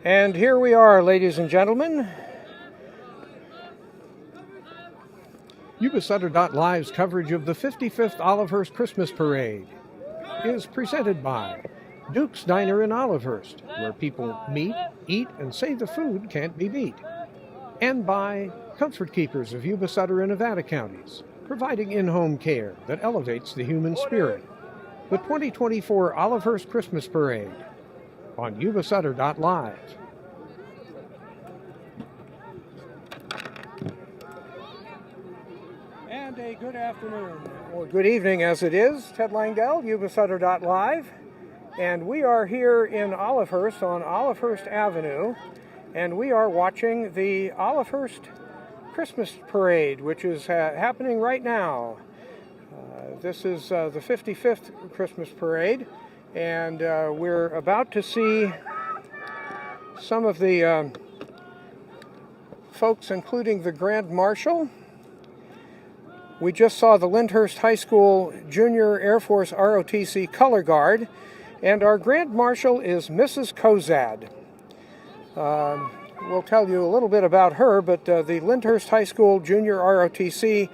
And here we are, ladies and gentlemen. Yuba-Sutter.Live's coverage of the 55th Olivehurst Christmas Parade is presented by Duke's Diner in Olivehurst, where people meet, eat, and say the food can't be beat. And by Comfort Keepers of Yuba-Sutter and Nevada counties, providing in-home care that elevates the human spirit. The 2024 Olivehurst Christmas Parade on Yuba-Sutter.Live. And a good afternoon, or good evening as it is. Ted Langdell, Yuba-Sutter.Live. And we are here in Olivehurst on Olivehurst Avenue, and we are watching the Olivehurst Christmas Parade, which is happening right now. This is the 55th Christmas Parade, and we're about to see some of the folks, including the Grand Marshal. We just saw the Lyndhurst High School Junior Air Force ROTC Color Guard, and our Grand Marshal is Mrs. Kozad. We'll tell you a little bit about her, but the Lyndhurst High School Junior ROTC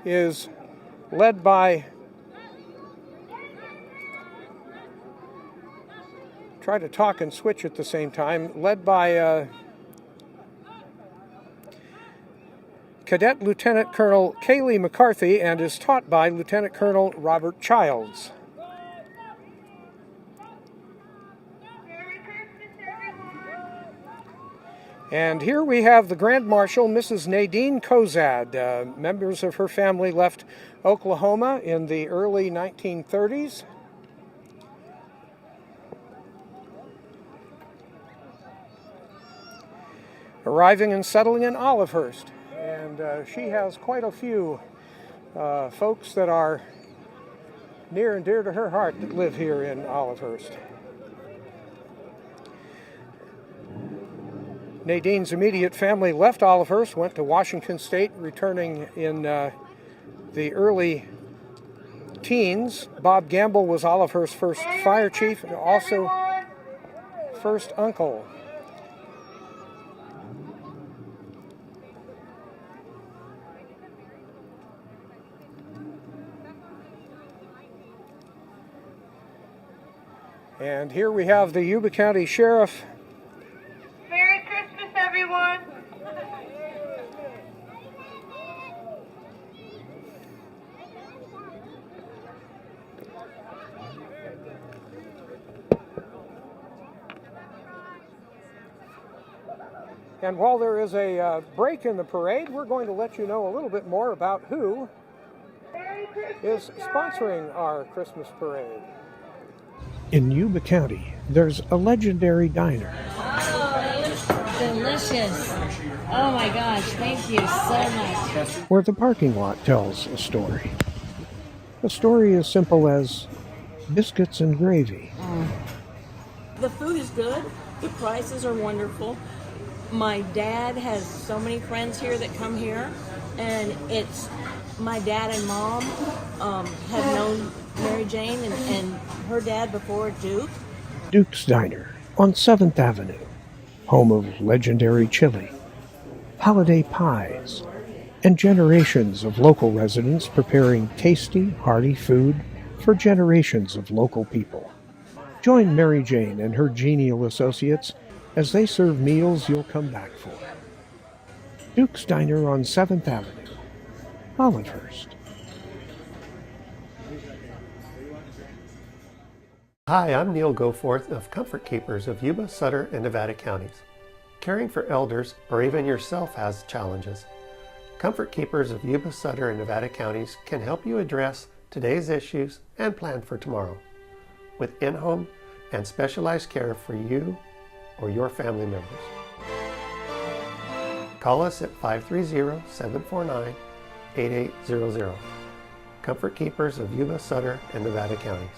is led by, try to talk and switch at the same time, led by Cadet Lieutenant Colonel Kaylee McCarthy, and is taught by Lieutenant Colonel Robert Childs. And here we have the Grand Marshal, Mrs. Nadine Kozad. Members of her family left Oklahoma in the early 1930s. Arriving and settling in Olivehurst. And she has quite a few folks that are near and dear to her heart that live here in Olivehurst. Nadine's immediate family left Olivehurst, went to Washington State, returning in the early teens. Bob Gamble was Olivehurst's first fire chief and also first uncle. And here we have the Yuba County Sheriff. Merry Christmas, everyone! And while there is a break in the parade, we're going to let you know a little bit more about who is sponsoring our Christmas parade. In Yuba County, there's a legendary diner. Oh, delicious. Oh my gosh, thank you so much. Where the parking lot tells a story. A story as simple as biscuits and gravy. The food is good. The prices are wonderful. My dad has so many friends here that come here, and it's my dad and mom have known Mary Jane and her dad before Duke. Duke's Diner on 7th Avenue, home of legendary chili, holiday pies, and generations of local residents preparing tasty, hearty food for generations of local people. Join Mary Jane and her genial associates as they serve meals you'll come back for. Duke's Diner on 7th Avenue, Olivehurst. Hi, I'm Neil Goforth of Comfort Keepers of Yuba, Sutter, and Nevada counties. Caring for elders, or even yourself, has challenges. Comfort Keepers of Yuba, Sutter, and Nevada counties can help you address today's issues and plan for tomorrow with in-home and specialized care for you or your family members. Call us at 530-749-8800. Comfort Keepers of Yuba, Sutter, and Nevada counties.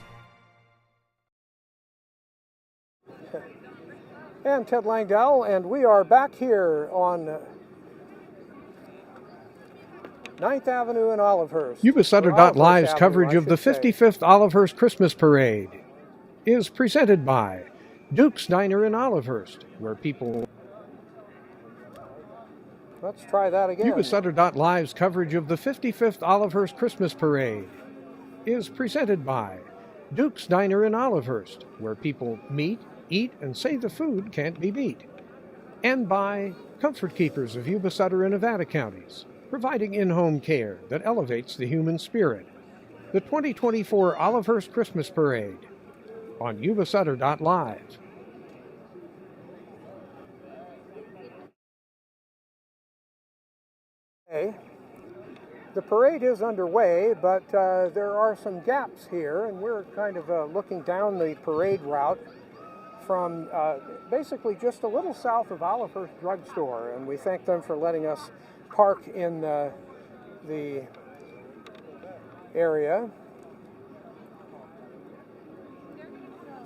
And Ted Langdell, and we are back here on 9th Avenue in Olivehurst. Yuba-Sutter.Live's coverage of the 55th Olivehurst Christmas Parade is presented by Duke's Diner in Olivehurst, where people... Let's try that again. Yuba-Sutter.live's coverage of the 55th Olivehurst Christmas Parade is presented by Duke's Diner in Olivehurst, where people meet, eat, and say the food can't be beat. And by Comfort Keepers of Yuba-Sutter and Nevada counties, providing in-home care that elevates the human spirit. The 2024 Olivehurst Christmas Parade on Yuba-Sutter.live. The parade is underway, but there are some gaps here, and we're kind of looking down the parade route from basically just a little south of Olivehurst Drugstore, and we thank them for letting us park in the area.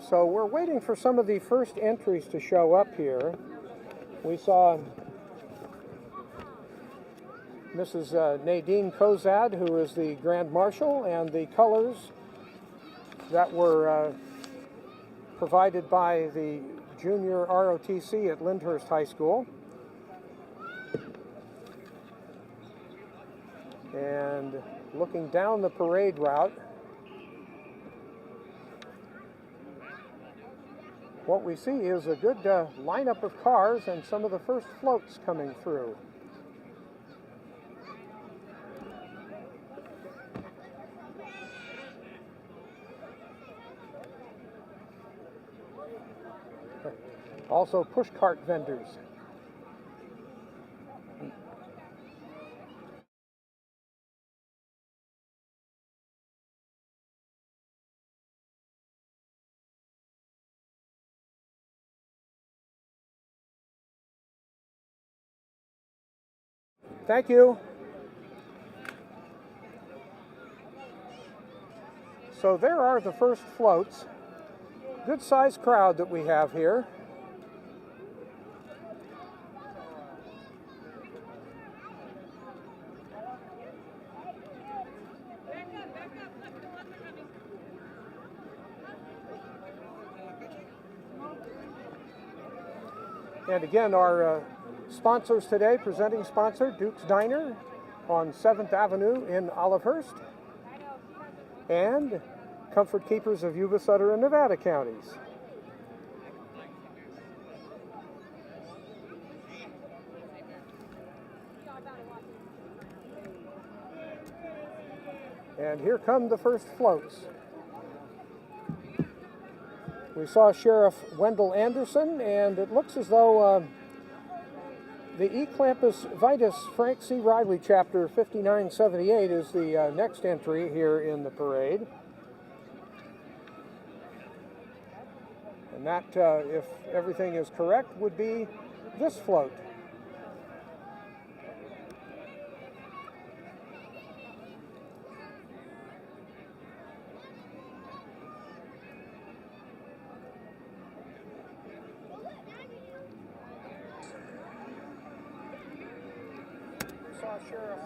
So we're waiting for some of the first entries to show up here. We saw Mrs. Nadine Kozad, who is the Grand Marshal, and the colors that were provided by the Junior ROTC at Lyndhurst High School. And looking down the parade route, what we see is a good lineup of cars and some of the first floats coming through. Also pushcart vendors. Thank you. So there are the first floats. Good sized crowd that we have here. And again, our sponsors today, presenting sponsor, Duke's Diner on 7th Avenue in Olivehurst, and Comfort Keepers of Yuba-Sutter and Nevada counties. And here come the first floats. We saw Sheriff Wendell Anderson, and it looks as though the Eclampus Vitus Frank C. Riley Chapter 5978 is the next entry here in the parade. And that, if everything is correct, would be this float. Sheriff,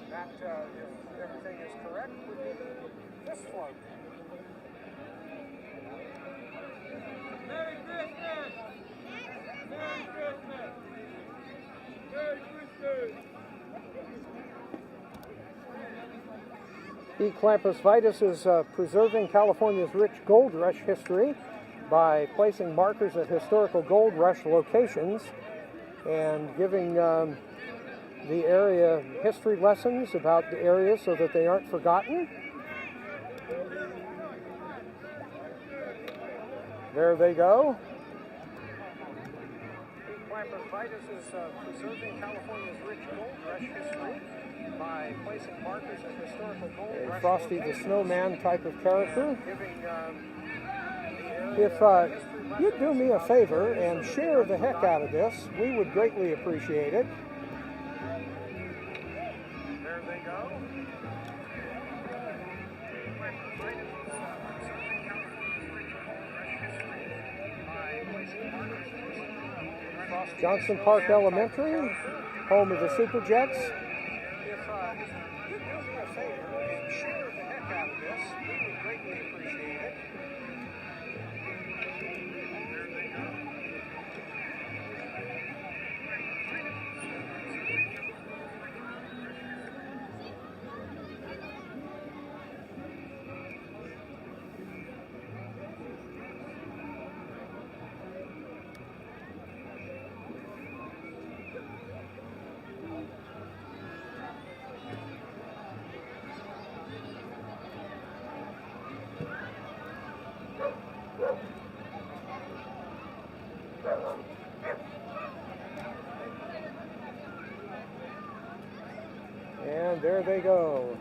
that if everything is correct, would be this float. Merry Christmas! Merry Christmas! Merry Christmas! Eclampus Vitus is preserving California's rich gold rush history by placing markers at historical gold rush locations and giving the area history lessons about the area so that they aren't forgotten. There they go. Eclampus Vitus is preserving California's rich gold rush history by placing markers at historical gold rush Frosty the Snowman type of character. If you'd do me a favor and share the heck out of this, we would greatly appreciate it. Johnson Park Elementary, home of the Super Jets. If you do me a favor and share the heck out of this, we would greatly appreciate it. And there they go.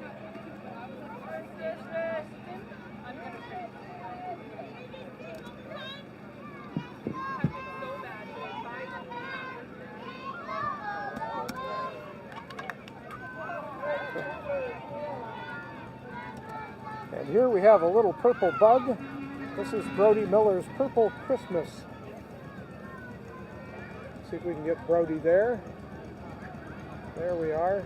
And here we have a little purple bug. This is Brody Miller's Purple Christmas. See if we can get Brody there. There we are.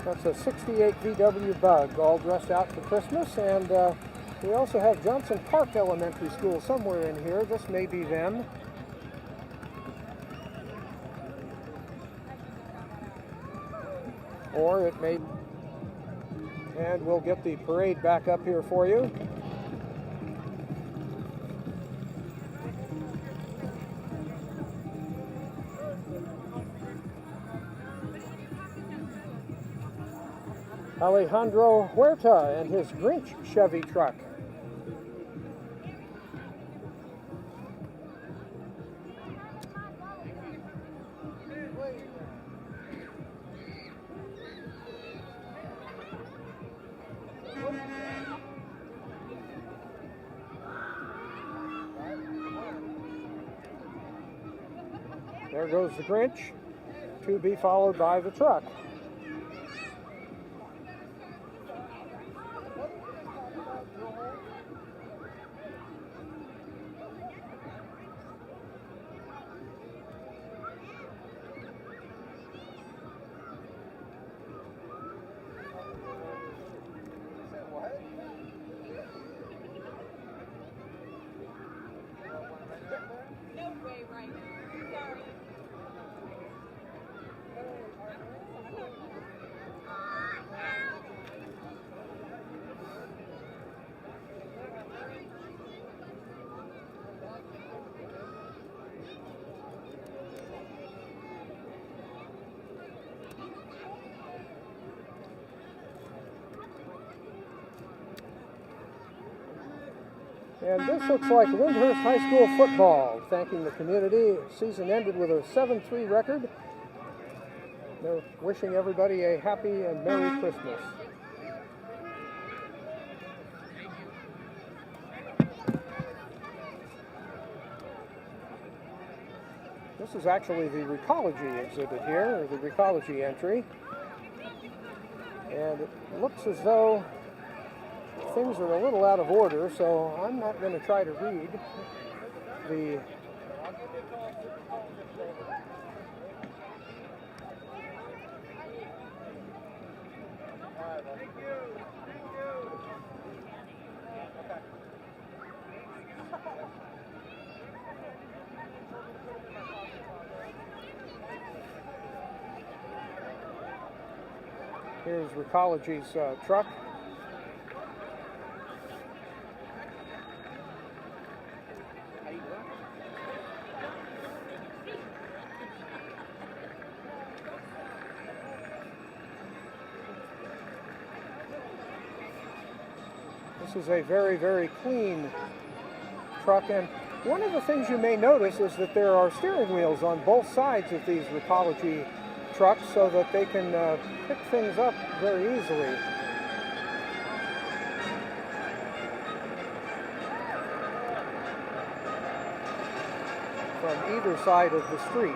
That's a 68 VW bug, all dressed out for Christmas. And we also have Johnson Park Elementary School somewhere in here. This may be them. Or it may. And we'll get the parade back up here for you. Alejandro Huerta and his Grinch Chevy truck. There goes the Grinch, to be followed by the truck. And this looks like Lyndhurst High School football, thanking the community. Season ended with a 7-3 record. They're wishing everybody a happy and Merry Christmas. This is actually the Recology exhibit here, or the Recology entry. And it looks as though things are a little out of order, so I'm not going to try to read the Here's Recology's truck. This is a very, very clean truck, and one of the things you may notice is that there are steering wheels on both sides of these Recology trucks so that they can pick things up very easily. From either side of the street.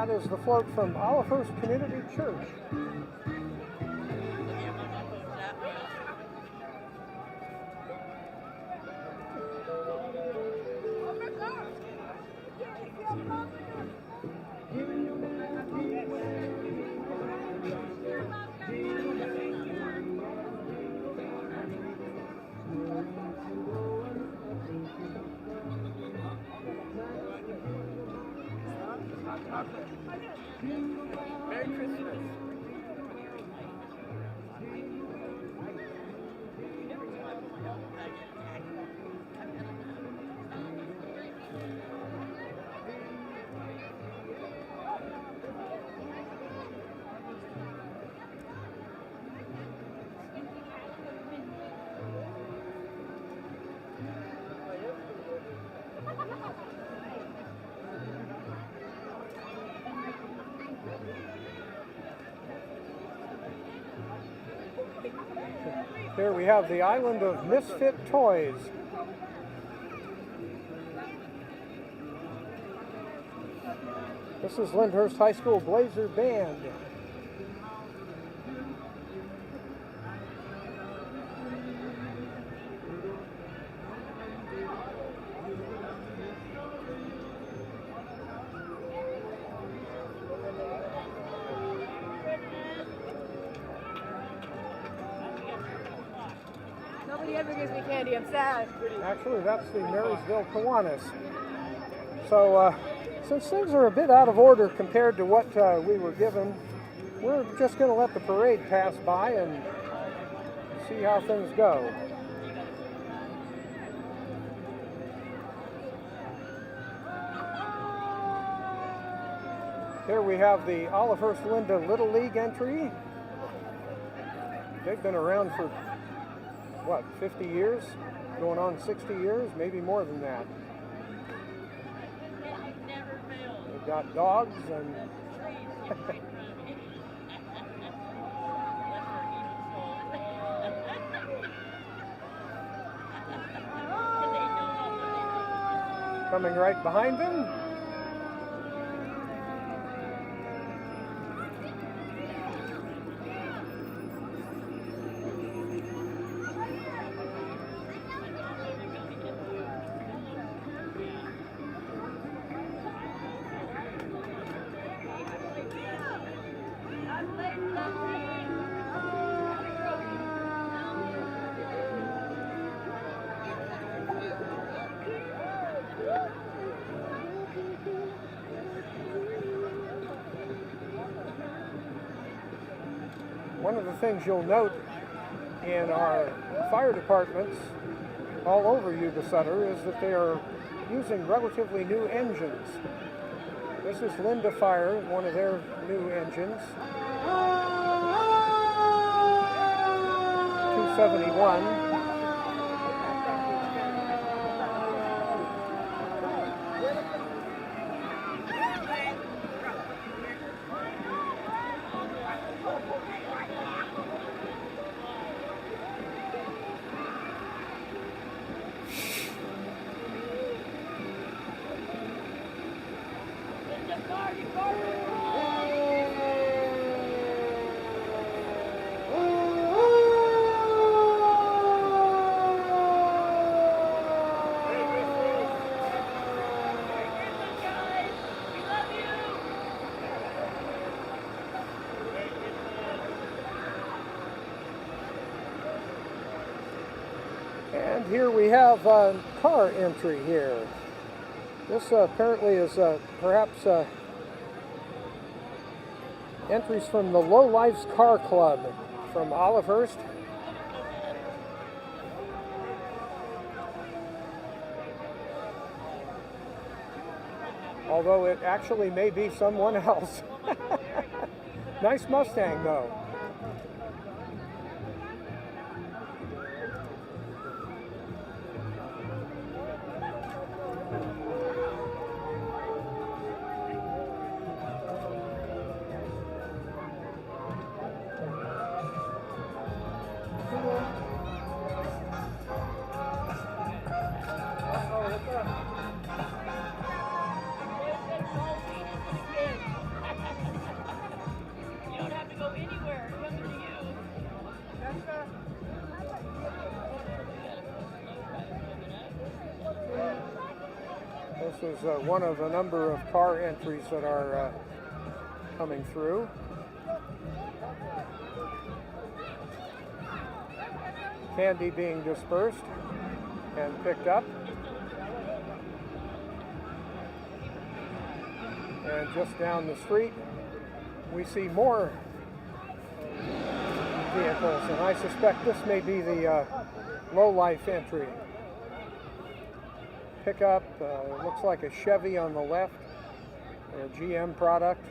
That is the float from Olivehurst Community Church. Merry Christmas. Here we have the island of misfit toys. This is Lyndhurst High School Blazer Band. Nobody ever gives me candy. I'm sad. Actually, that's the Marysville Kiwanis. So, since things are a bit out of order compared to what we were given, we're just going to let the parade pass by and see how things go. Here we have the Olivehurst Linda Little League entry. They've been around for, what, 50 years? Going on 60 years, maybe more than that. They've got dogs and coming right behind them. One of the things you'll note in our fire departments all over Yuba-Sutter is that they are using relatively new engines. This is Linda Fire, one of their new engines. 271. And here we have a car entry here. This apparently is perhaps entries from the Low Lifes Car Club from Olivehurst. Although it actually may be someone else. Nice Mustang though. is one of a number of car entries that are coming through. Candy being dispersed and picked up. And just down the street, we see more vehicles, and I suspect this may be the low-life entry. Pickup, looks like a Chevy on the left, or a GM product.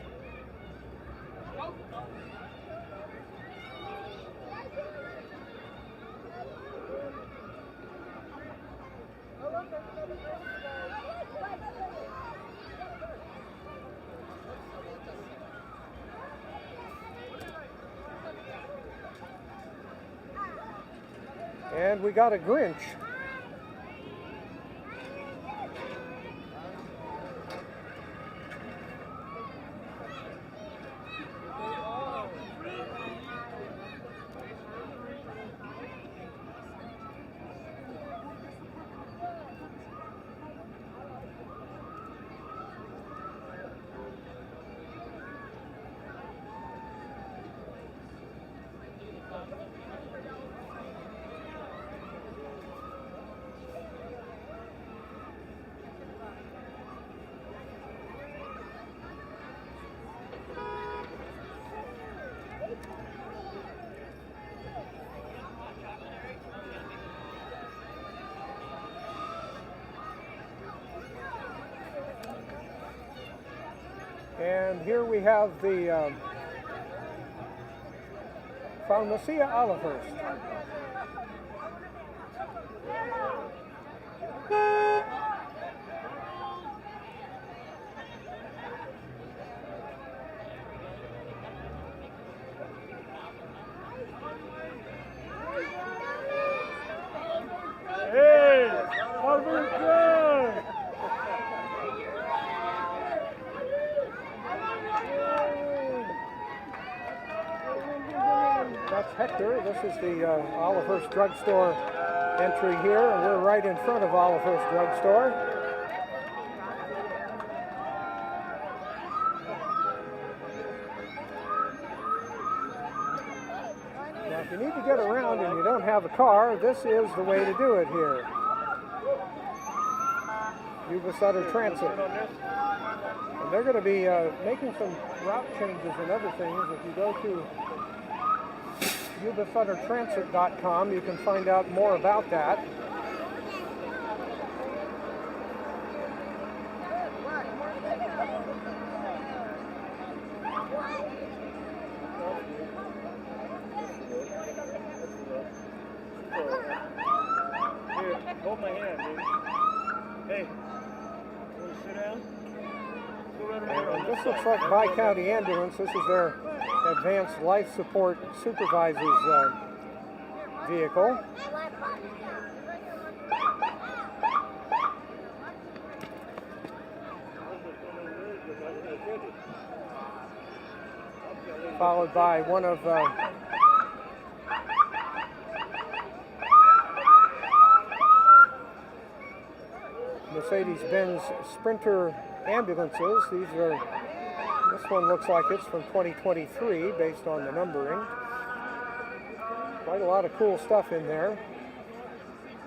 And we got a Grinch. And here we have the Pharmacia Olivehurst. Hey, Harvard. That's Hector. This is the Olivehurst Drugstore entry here, and we're right in front of Olivehurst Drugstore. Now, if you need to get around and you don't have a car, this is the way to do it here. Yuba-Sutter Transit. And they're going to be making some route changes and other things. If you go to Yuba-SutterTransit.com, you can find out more about that. Here, hold my hand, baby. Hey, want to sit down? Go right over there. And this looks like Bi-County Ambulance. This is their Advanced Life Support Supervisors vehicle. Followed by one of Mercedes-Benz Sprinter ambulances. This one looks like it's from 2023 based on the numbering. Quite a lot of cool stuff in there.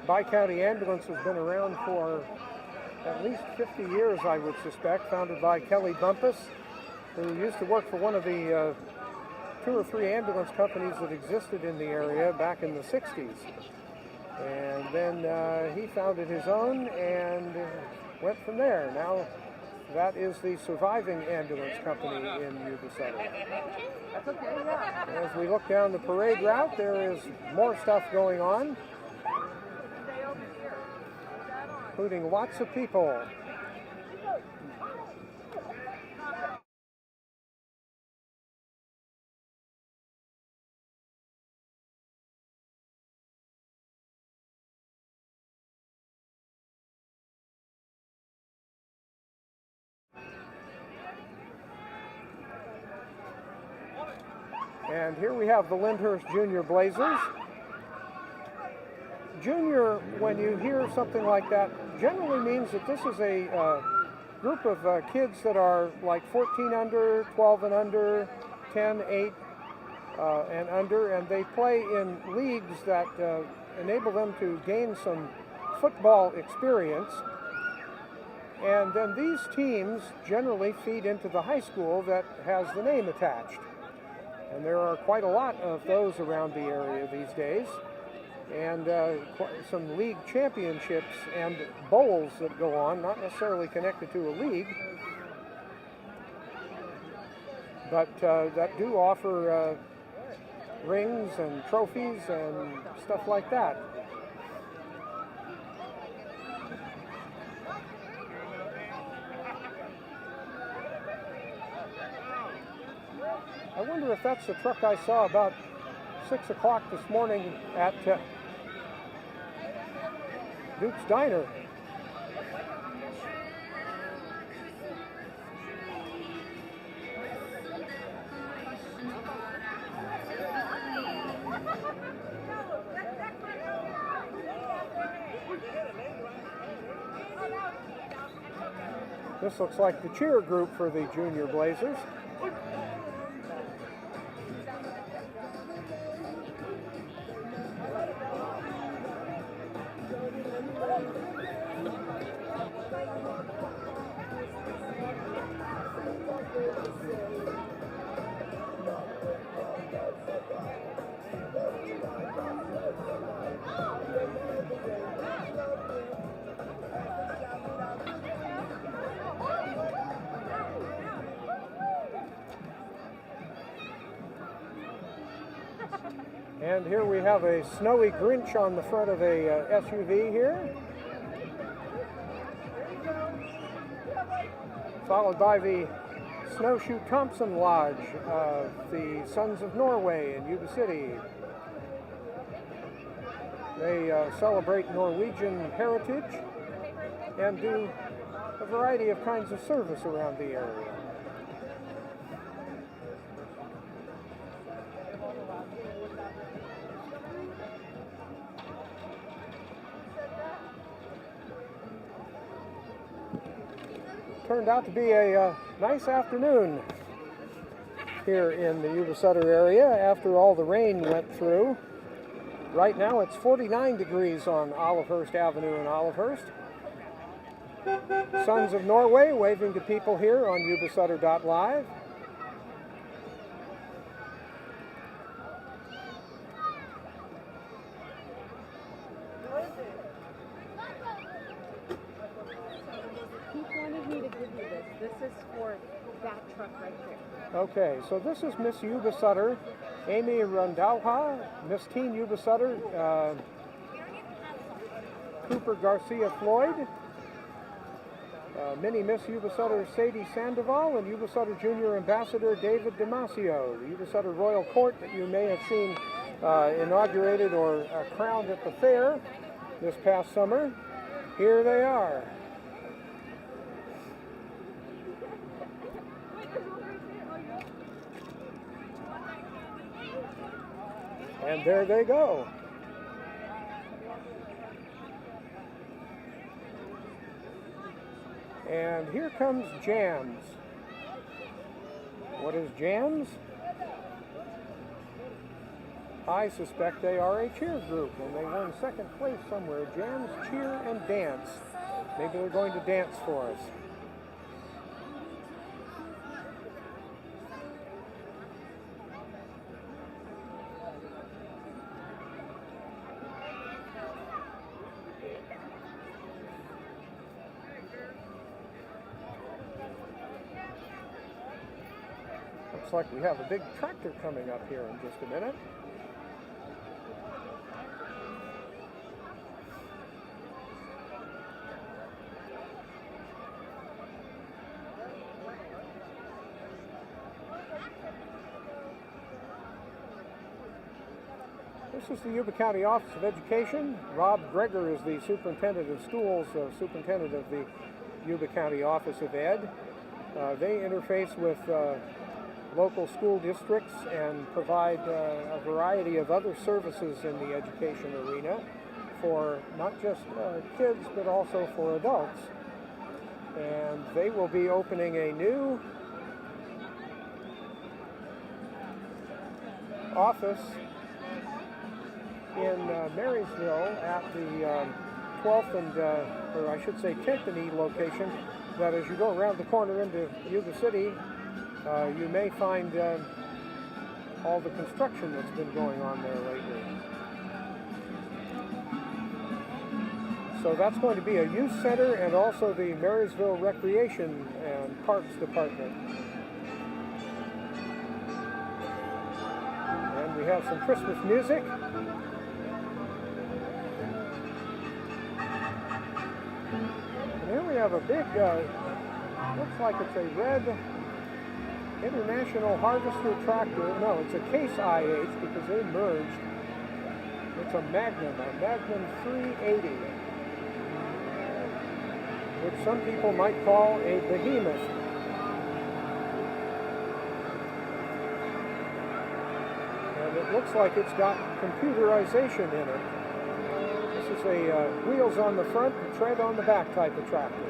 Bi-County Ambulance has been around for at least 50 years, I would suspect, founded by Kelly Bumpus, who used to work for one of the 2 or 3 ambulance companies that existed in the area back in the 60s. And then he founded his own and went from there. Now that is the surviving ambulance company in Yuba-Sutter. As we look down the parade route, there is more stuff going on, including lots of people. And here we have the Lyndhurst Junior Blazers. Junior, when you hear something like that, generally means that this is a group of kids that are like 14 under, 12 and under, 10, 8 and under, and they play in leagues that enable them to gain some football experience. And then these teams generally feed into the high school that has the name attached. And there are quite a lot of those around the area these days. And some league championships and bowls that go on, not necessarily connected to a league, but that do offer rings and trophies and stuff like that. I wonder if that's the truck I saw about 6 o'clock this morning at Duke's Diner. This looks like the cheer group for the Junior Blazers. And here we have a snowy Grinch on the front of a SUV here, followed by the Snowshoe Thompson Lodge of the Sons of Norway in Yuba City. They celebrate Norwegian heritage and do a variety of kinds of service around the area. Turned out to be a nice afternoon here in the Yuba-Sutter area after all the rain went through. Right now it's 49 degrees on Olivehurst Avenue in Olivehurst. Sons of Norway waving to people here on Yuba-Sutter.live. This is for that truck right there. Okay, so this is Miss Yuba-Sutter, Amy Randauha, Miss Teen Yuba-Sutter, Cooper Garcia Floyd, Mini Miss Yuba-Sutter Sadie Sandoval, and Yuba-Sutter Junior Ambassador David Damasio. The Yuba-Sutter Royal Court that you may have seen inaugurated or crowned at the fair this past summer. Here they are. And there they go. And here comes Jams. What is Jams? I suspect they are a cheer group, and they won second place somewhere. Jams, cheer, and dance. Maybe they're going to dance for us. Looks like we have a big tractor coming up here in just a minute. This is the Yuba County Office of Education. Rob Greger is the Superintendent of Schools, Superintendent of the Yuba County Office of Ed. They interface with local school districts and provide a variety of other services in the education arena for not just kids but also for adults. And they will be opening a new office in Marysville at the 12th and, or I should say Timpani location, that as you go around the corner into Yuba City, you may find all the construction that's been going on there lately. So that's going to be a youth center and also the Marysville Recreation and Parks Department. And we have some Christmas music. And here we have a big, looks like it's a red International Harvester tractor. No, it's a Case IH because they merged. It's a Magnum 380, which some people might call a behemoth. And it looks like it's got computerization in it. This is a wheels on the front and tread on the back type of tractor.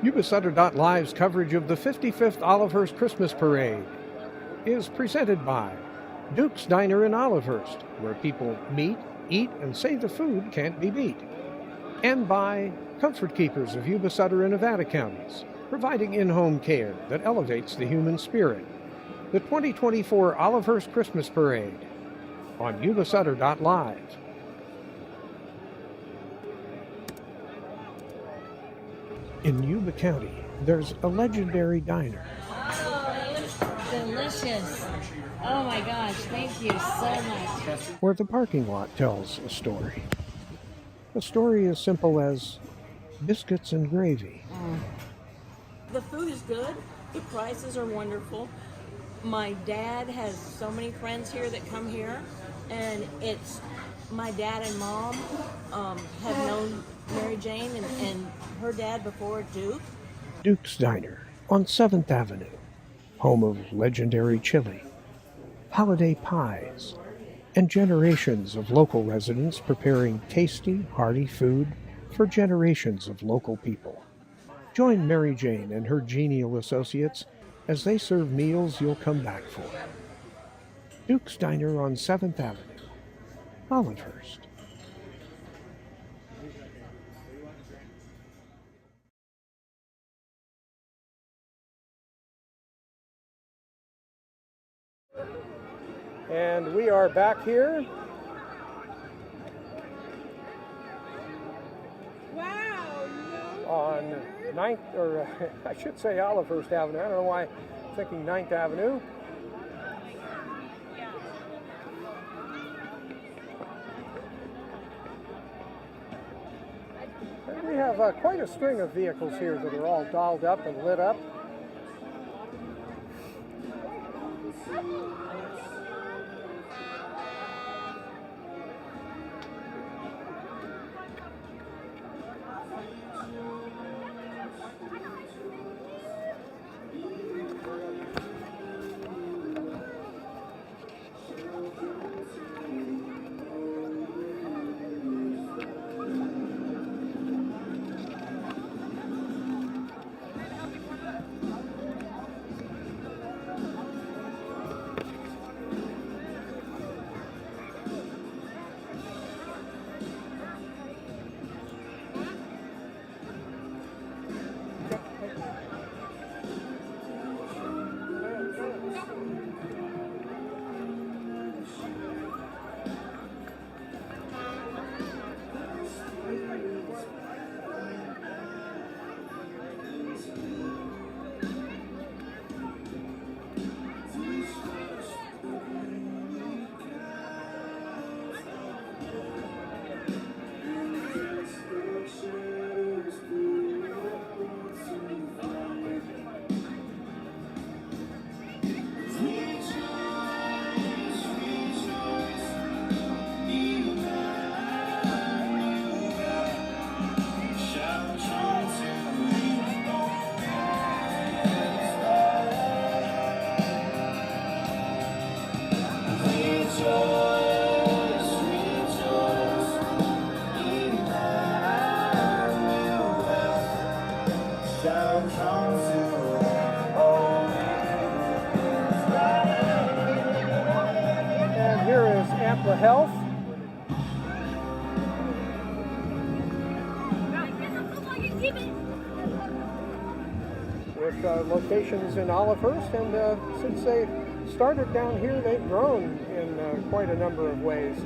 Yuba-Sutter.live's coverage of the 55th Olivehurst Christmas Parade is presented by Duke's Diner in Olivehurst, where people meet, eat, and say the food can't be beat. And by Comfort Keepers of Yuba-Sutter and Nevada counties, providing in-home care that elevates the human spirit. The 2024 Olivehurst Christmas Parade on Yuba-Sutter.live. In Yuba County, there's a legendary diner. Oh, delicious. Oh my gosh, thank you so much. Where the parking lot tells a story. A story as simple as biscuits and gravy. The food is good. The prices are wonderful. My dad has so many friends here that come here, and it's my dad and mom have known Mary Jane and her dad before Duke. Duke's Diner on 7th Avenue, home of legendary chili, holiday pies, and generations of local residents preparing tasty, hearty food for generations of local people. Join Mary Jane and her genial associates as they serve meals you'll come back for. Duke's Diner on 7th Avenue, Olivehurst. And we are back here. On 9th, or I should say Olivehurst Avenue. I don't know why I'm thinking 9th Avenue. And we have quite a string of vehicles here that are all dolled up and lit up. with locations in Olivehurst, and since they started down here, they've grown in quite a number of ways.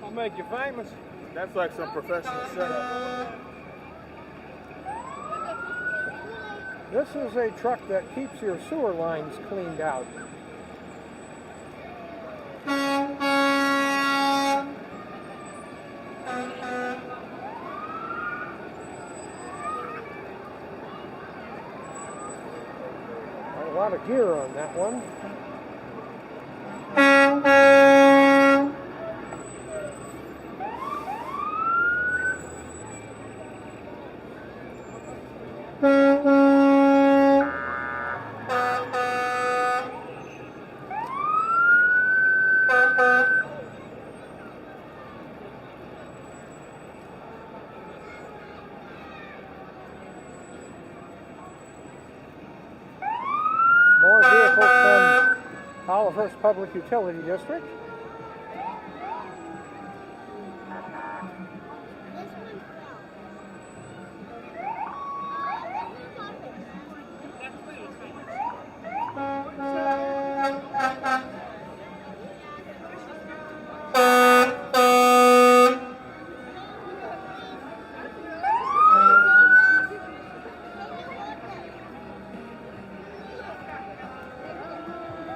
I'll make you famous. That's like some professional setup. This is a truck that keeps your sewer lines cleaned out. A lot of gear on that one. More vehicles from Olivehurst Public Utility District.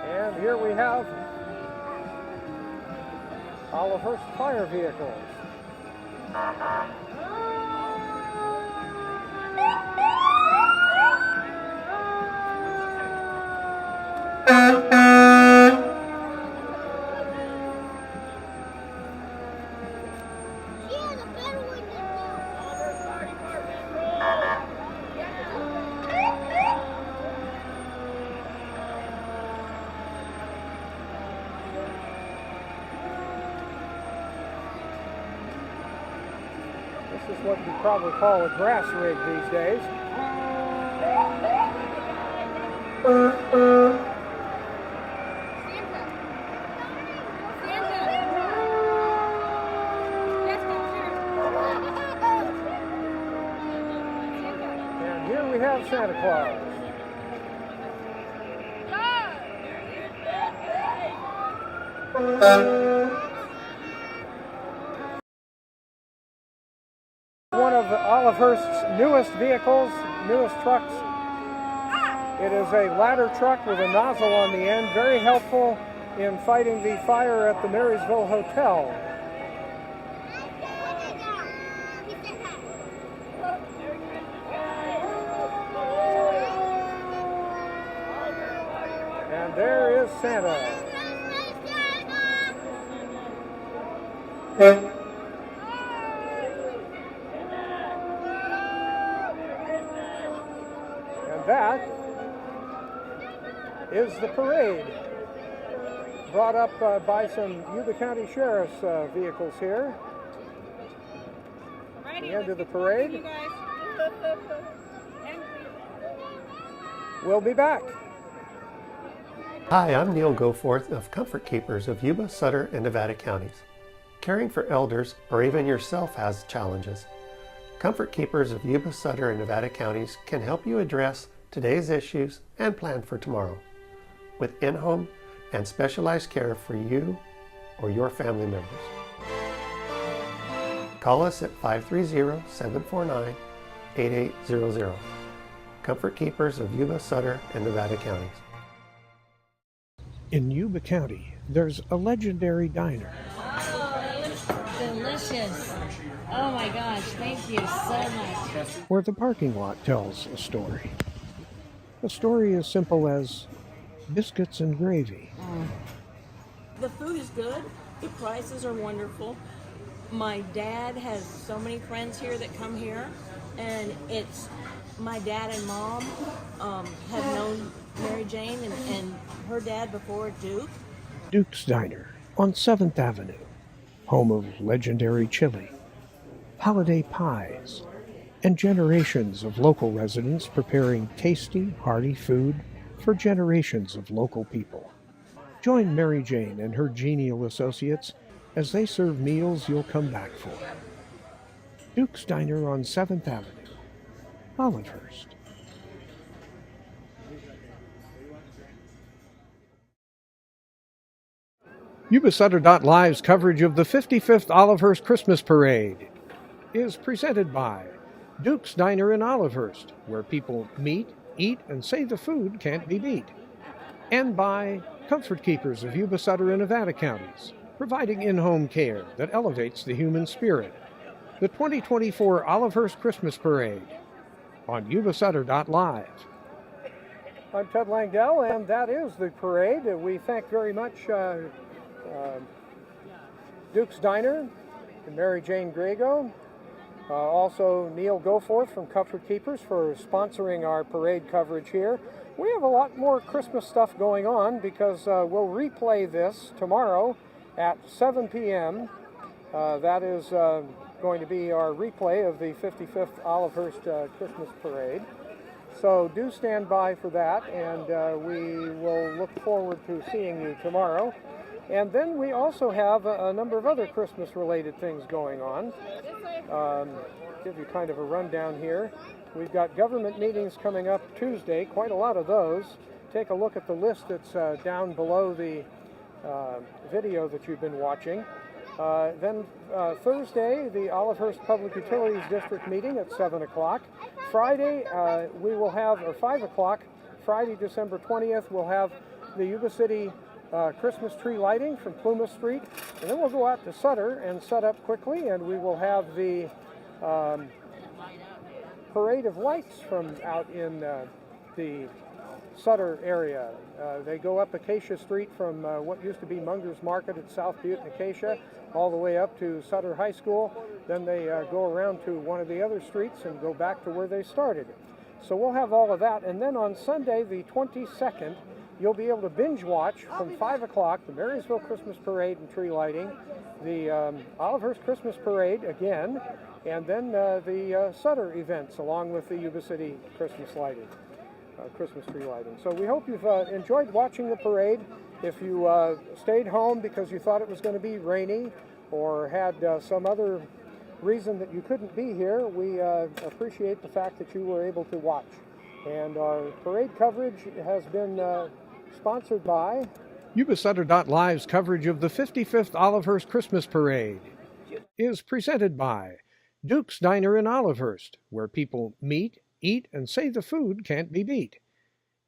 And here we have Olivehurst fire vehicles. This is what you probably call a grass rig these days. And here we have Santa Claus. One of Olivehurst's newest vehicles, newest trucks. It is a ladder truck with a nozzle on the end, very helpful in fighting the fire at the Marysville Hotel. And there is Santa. And that is the parade, brought up by some Yuba County Sheriff's vehicles here. The end of the parade. We'll be back. Hi, I'm Neil Goforth of Comfort Keepers of Yuba-Sutter and Nevada counties. Caring for elders or even yourself has challenges. Comfort Keepers of Yuba-Sutter and Nevada counties can help you address today's issues and plan for tomorrow with in-home and specialized care for you or your family members. Call us at 530-749-8800. Comfort Keepers of Yuba-Sutter and Nevada counties. In Yuba County, there's a legendary diner. Oh, that looks delicious. Oh my gosh, thank you so much. Where the parking lot tells a story. A story as simple as biscuits and gravy. The food is good. The prices are wonderful. My dad has so many friends here that come here, and it's my dad and mom have known Mary Jane and her dad before Duke. Duke's Diner on 7th Avenue, home of legendary chili, holiday pies, and generations of local residents preparing tasty, hearty food for generations of local people. Join Mary Jane and her genial associates as they serve meals you'll come back for. Duke's Diner on 7th Avenue, Olivehurst. Yuba-Sutter.Live's coverage of the 55th Olivehurst Christmas Parade is presented by Duke's Diner in Olivehurst, where people meet, eat, and say the food can't be beat. And by Comfort Keepers of Yuba-Sutter and Nevada counties, providing in-home care that elevates the human spirit. The 2024 Olivehurst Christmas Parade on Yuba-Sutter.Live. I'm Ted Langdell, and that is the parade. We thank very much Duke's Diner and Mary Jane Grego. Also Neil Goforth from Comfort Keepers for sponsoring our parade coverage here. We have a lot more Christmas stuff going on because we'll replay this tomorrow at 7 p.m. That is going to be our replay of the 55th Olivehurst Christmas Parade. So do stand by for that, and we will look forward to seeing you tomorrow. And then we also have a number of other Christmas-related things going on. Give you kind of a rundown here. We've got government meetings coming up Tuesday, quite a lot of those. Take a look at the list that's down below the video that you've been watching. Then Thursday, the Olivehurst Public Utilities District meeting at 7 o'clock. Friday, we will have, or 5 o'clock, Friday, December 20th, we'll have the Yuba City Christmas tree lighting from Plymouth Street. And then we'll go out to Sutter and set up quickly, and we will have the parade of lights from out in the Sutter area. They go up Acacia Street from what used to be Munger's Market at South Butte and Acacia all the way up to Sutter High School. Then they go around to one of the other streets and go back to where they started. So we'll have all of that. And then on Sunday, the 22nd, you'll be able to binge watch from 5 o'clock the Marysville Christmas Parade and tree lighting, the Olivehurst Christmas Parade again, and then the Sutter events along with the Yuba City Christmas lighting. Christmas tree lighting. So we hope you've enjoyed watching the parade. If you stayed home because you thought it was going to be rainy or had some other reason that you couldn't be here, we appreciate the fact that you were able to watch. And our parade coverage has been sponsored by Yuba-Sutter.Live's coverage of the 55th Olivehurst Christmas Parade is presented by Duke's Diner in Olivehurst, where people meet, eat, and say the food can't be beat.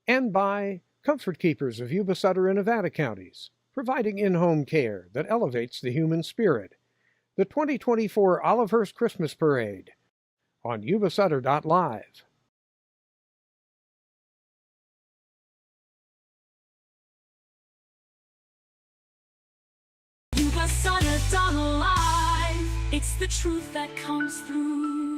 And by Comfort Keepers of Yuba-Sutter and Nevada counties, providing in-home care that elevates the human spirit. The 2024 Olivehurst Christmas Parade on Yuba-Sutter.Live. Yuba-Sutter.Live. It's the truth that comes through.